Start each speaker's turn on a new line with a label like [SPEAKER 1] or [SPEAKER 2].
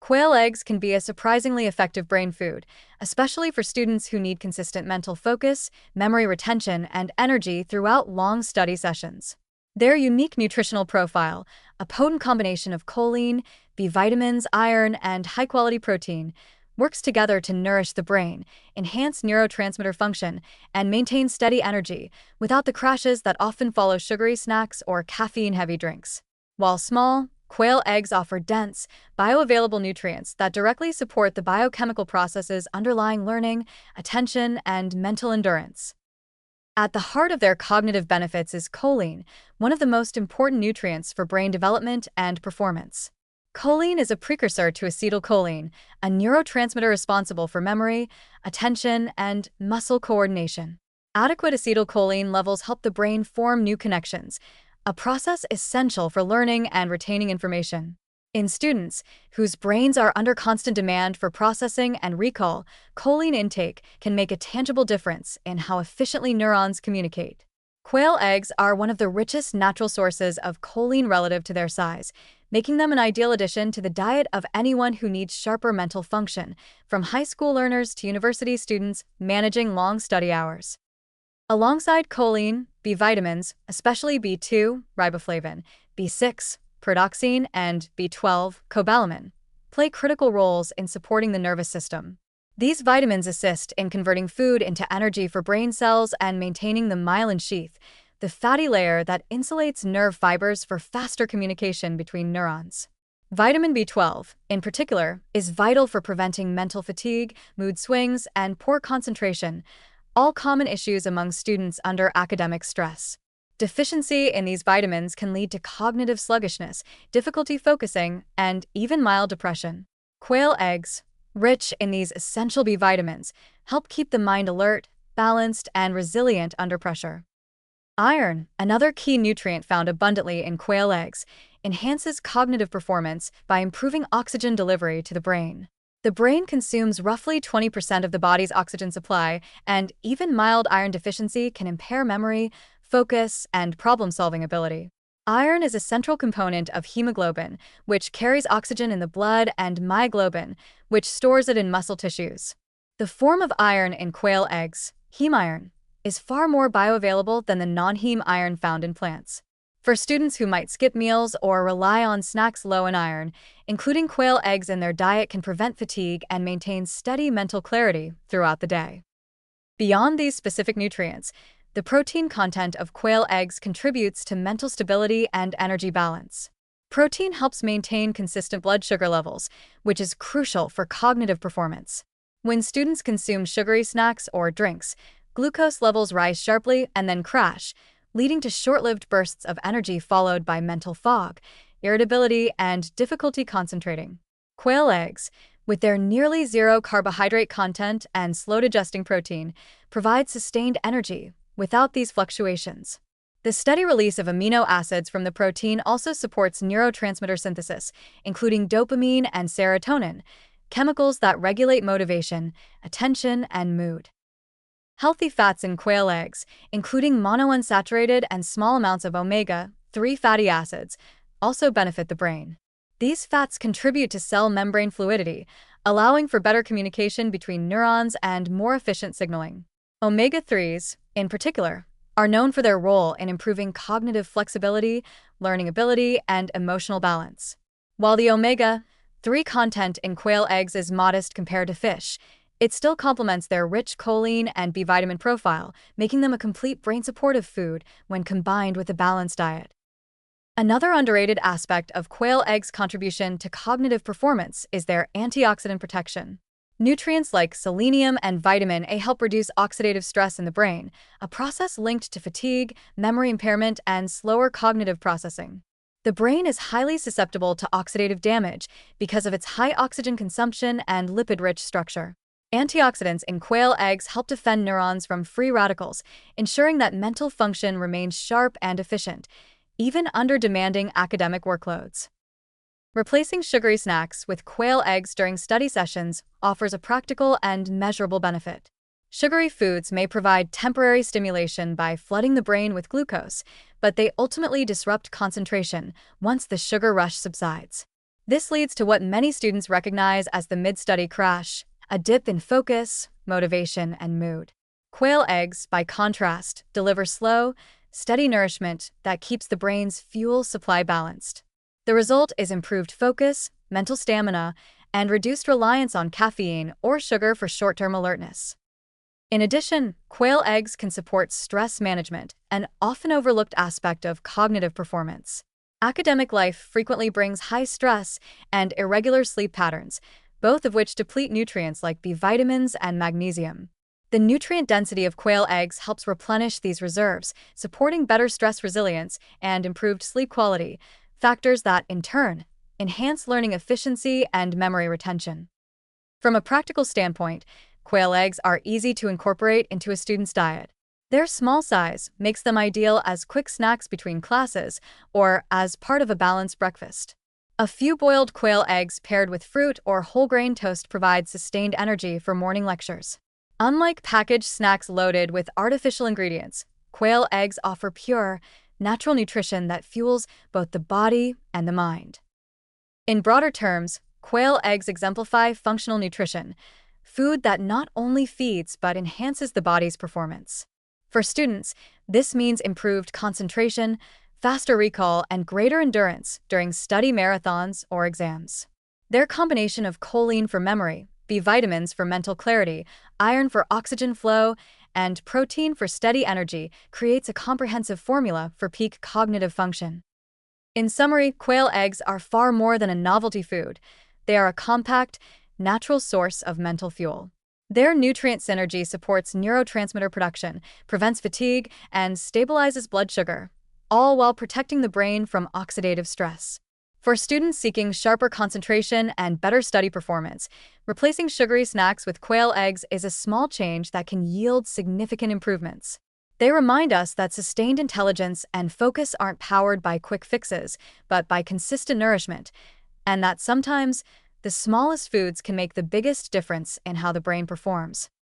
[SPEAKER 1] Quail eggs can be a surprisingly effective brain food, especially for students who need consistent mental focus, memory retention, and energy throughout long study sessions. Their unique nutritional profile, a potent combination of choline, B vitamins, iron, and high-quality protein, works together to nourish the brain, enhance neurotransmitter function, and maintain steady energy without the crashes that often follow sugary snacks or caffeine-heavy drinks. While small, quail eggs offer dense, bioavailable nutrients that directly support the biochemical processes underlying learning, attention, and mental endurance. At the heart of their cognitive benefits is choline, one of the most important nutrients for brain development and performance. Choline is a precursor to acetylcholine, a neurotransmitter responsible for memory, attention, and muscle coordination. Adequate acetylcholine levels help the brain form new connections, a process essential for learning and retaining information. In students whose brains are under constant demand for processing and recall, choline intake can make a tangible difference in how efficiently neurons communicate. Quail eggs are one of the richest natural sources of choline relative to their size, making them an ideal addition to the diet of anyone who needs sharper mental function, from high school learners to university students managing long study hours. Alongside choline, B vitamins, especially B2, riboflavin, B6, pyridoxine, and B12, cobalamin, play critical roles in supporting the nervous system. These vitamins assist in converting food into energy for brain cells and maintaining the myelin sheath, the fatty layer that insulates nerve fibers for faster communication between neurons. Vitamin B12, in particular, is vital for preventing mental fatigue, mood swings, and poor concentration, all common issues among students under academic stress. Deficiency in these vitamins can lead to cognitive sluggishness, difficulty focusing, and even mild depression. Quail eggs, rich in these essential B vitamins, help keep the mind alert, balanced, and resilient under pressure. Iron, another key nutrient found abundantly in quail eggs, enhances cognitive performance by improving oxygen delivery to the brain. The brain consumes roughly 20% of the body's oxygen supply, and even mild iron deficiency can impair memory, focus, and problem-solving ability. Iron is a central component of hemoglobin, which carries oxygen in the blood, and myoglobin, which stores it in muscle tissues. The form of iron in quail eggs, heme iron, is far more bioavailable than the non-heme iron found in plants. For students who might skip meals or rely on snacks low in iron, including quail eggs in their diet can prevent fatigue and maintain steady mental clarity throughout the day. Beyond these specific nutrients, the protein content of quail eggs contributes to mental stability and energy balance. Protein helps maintain consistent blood sugar levels, which is crucial for cognitive performance. When students consume sugary snacks or drinks, glucose levels rise sharply and then crash, leading to short-lived bursts of energy followed by mental fog, irritability, and difficulty concentrating. Quail eggs, with their nearly zero carbohydrate content and slow-digesting protein, provide sustained energy without these fluctuations. The steady release of amino acids from the protein also supports neurotransmitter synthesis, including dopamine and serotonin, chemicals that regulate motivation, attention, and mood. Healthy fats in quail eggs, including monounsaturated and small amounts of omega-3 fatty acids, also benefit the brain. These fats contribute to cell membrane fluidity, allowing for better communication between neurons and more efficient signaling. Omega-3s, in particular, are known for their role in improving cognitive flexibility, learning ability, and emotional balance. While the omega-3 content in quail eggs is modest compared to fish, it still complements their rich choline and B vitamin profile, making them a complete brain-supportive food when combined with a balanced diet. Another underrated aspect of quail eggs' contribution to cognitive performance is their antioxidant protection. Nutrients like selenium and vitamin A help reduce oxidative stress in the brain, a process linked to fatigue, memory impairment, and slower cognitive processing. The brain is highly susceptible to oxidative damage because of its high oxygen consumption and lipid-rich structure. Antioxidants in quail eggs help defend neurons from free radicals, ensuring that mental function remains sharp and efficient, even under demanding academic workloads. Replacing sugary snacks with quail eggs during study sessions offers a practical and measurable benefit. Sugary foods may provide temporary stimulation by flooding the brain with glucose, but they ultimately disrupt concentration once the sugar rush subsides. This leads to what many students recognize as the mid-study crash, a dip in focus, motivation, and mood. Quail eggs, by contrast, deliver slow, steady nourishment that keeps the brain's fuel supply balanced. The result is improved focus, mental stamina, and reduced reliance on caffeine or sugar for short-term alertness. In addition, quail eggs can support stress management, an often overlooked aspect of cognitive performance. Academic life frequently brings high stress and irregular sleep patterns, both of which deplete nutrients like B vitamins and magnesium. The nutrient density of quail eggs helps replenish these reserves, supporting better stress resilience and improved sleep quality, factors that, in turn, enhance learning efficiency and memory retention. From a practical standpoint, quail eggs are easy to incorporate into a student's diet. Their small size makes them ideal as quick snacks between classes or as part of a balanced breakfast. A few boiled quail eggs paired with fruit or whole grain toast provide sustained energy for morning lectures. Unlike packaged snacks loaded with artificial ingredients, quail eggs offer pure, natural nutrition that fuels both the body and the mind. In broader terms, quail eggs exemplify functional nutrition, food that not only feeds but enhances the body's performance. For students, this means improved concentration, faster recall, and greater endurance during study marathons or exams. Their combination of choline for memory, B vitamins for mental clarity, iron for oxygen flow, and protein for steady energy creates a comprehensive formula for peak cognitive function. In summary, quail eggs are far more than a novelty food. They are a compact, natural source of mental fuel. Their nutrient synergy supports neurotransmitter production, prevents fatigue, and stabilizes blood sugar, all while protecting the brain from oxidative stress. For students seeking sharper concentration and better study performance, replacing sugary snacks with quail eggs is a small change that can yield significant improvements. They remind us that sustained intelligence and focus aren't powered by quick fixes, but by consistent nourishment, and that sometimes the smallest foods can make the biggest difference in how the brain performs.